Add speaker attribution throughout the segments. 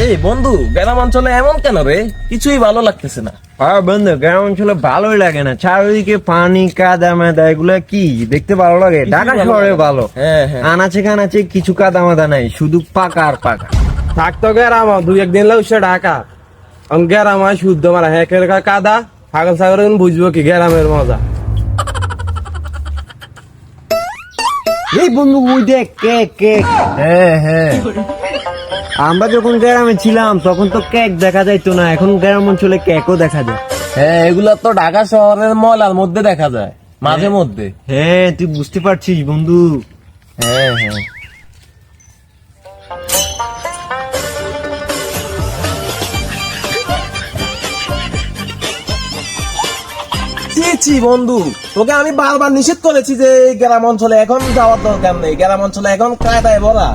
Speaker 1: এই বন্ধু, গ্রাম অঞ্চলে এমন কেন রে? কিছুই ভালো লাগতেছে না।
Speaker 2: বন্ধু, গ্রাম অঞ্চলে ভালোই লাগে না, চারিদিকে পানি কাদা মাদা, এগুলা কি দেখতে ভালো লাগে? ঢাকা শহরে ভালো,
Speaker 1: হ্যাঁ হ্যাঁ।
Speaker 2: আনাচে কানাচে কিছু কাদা মাদা নাই, শুধু পাকা আর পাকা।
Speaker 3: থাকতো গেরাম দুই একদিন লাগছে ঢাকা গেরাম শুদ্ধ মারা হেকের কাদা ছাগল ছাগল বুঝবো কি গেরামের মজা।
Speaker 2: এই বন্ধু, ওই দেখ কেক কেক। হ্যাঁ হ্যাঁ, আমরা যখন গ্রামে ছিলাম তখন তো কেক দেখা যাইতো না, এখন গ্রাম অঞ্চলে কেকও দেখা যায়।
Speaker 1: হ্যাঁ, এগুলা তো ঢাকা শহরের ময়লার মধ্যে দেখা যায় মাঝে মধ্যে।
Speaker 2: হ্যাঁ, তুই বুঝতে পারছিস বন্ধু।
Speaker 1: হ্যাঁ হ্যাঁ। ছি বন্ধু, তোকে আমি বারবার নিষেধ করেছি যে এই গ্রাম অঞ্চলে এখন যাওয়ার দরকার নেই, গ্রাম অঞ্চলে এখন কায়দায় ভরা,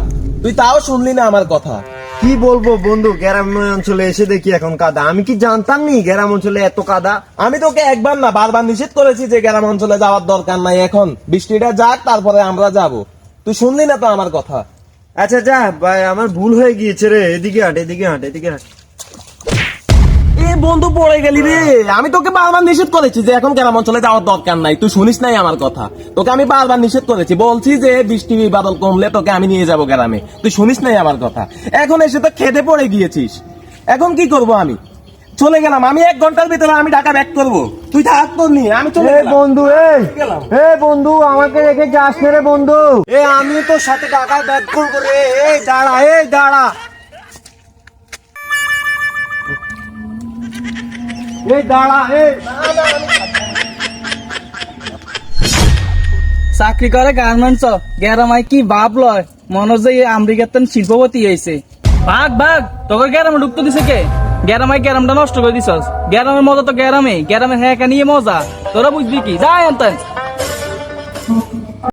Speaker 1: তুই তাও শুনলি না আমার কথা।
Speaker 2: কি বলবো বন্ধু, গ্রাম অঞ্চলে এসে দেখি এখন কাদা। আমি কি জানতাম নি গ্রাম অঞ্চলে এত কাদা?
Speaker 1: আমি তোকে একবার না বারবার নিষেধ করেছি যে গ্রাম অঞ্চলে যাওয়ার দরকার নাই, এখন বৃষ্টিটা যাক তারপরে আমরা যাব, তুই শুনলি না তো আমার কথা।
Speaker 2: আচ্ছা যা ভাই, আমার ভুল হয়ে গিয়েছে রে, এদিকে হাট এদিকে হাট এদিকে হাট।
Speaker 1: এ বন্ধু, পড়ে গেলি রে। আমি তোকে বারবার নিষেধ করেছি যে এখন গ্রাম অঞ্চলে যাওয়ার দরকার নাই, তুই শুনিস নাই আমার কথা। তোকে আমি বারবার নিষেধ করেছি, বলছি যে বৃষ্টি বাদল কমলে তোকে আমি নিয়ে যাবো গ্রামে, তুই শুনিস নাই আমার কথা। এখন এসে তো খেতে পড়ে গিয়েছিস, এখন কি করব? আমি চলে গেলাম, আমি 1 ঘন্টার ভিতরে আমি ঢাকা ব্যাক করবো, তুই থাক তোর নিয়ে, আমি চলে
Speaker 2: এই
Speaker 1: গেলাম।
Speaker 2: বন্ধু,
Speaker 1: গেলাম।
Speaker 2: এই বন্ধু, আমাকে রেখে যাস না রে বন্ধু। আমি তোর সাথে ঢাকা ব্যাক করবো রে। এই দাঁড়া, এই দাঁড়া, এই দাঁড়া, এই
Speaker 4: চাকরি করে গার্মেন্টস গ্যারামায় কি ভাব লয়, মনে যে আমেরিকাতে শিল্পপতি হয়েছে। ভাগ ভাগ, তোকে গ্যারামে ঢুকতে দিছে কে? গ্যারামায় গ্যারামটা নষ্ট করে দিছস। গ্যারামের মজা তো গ্যারামে, গ্যারামের হ্যাঁ নিয়ে মজা, তোরা বুঝবি কি? যা আনতেন।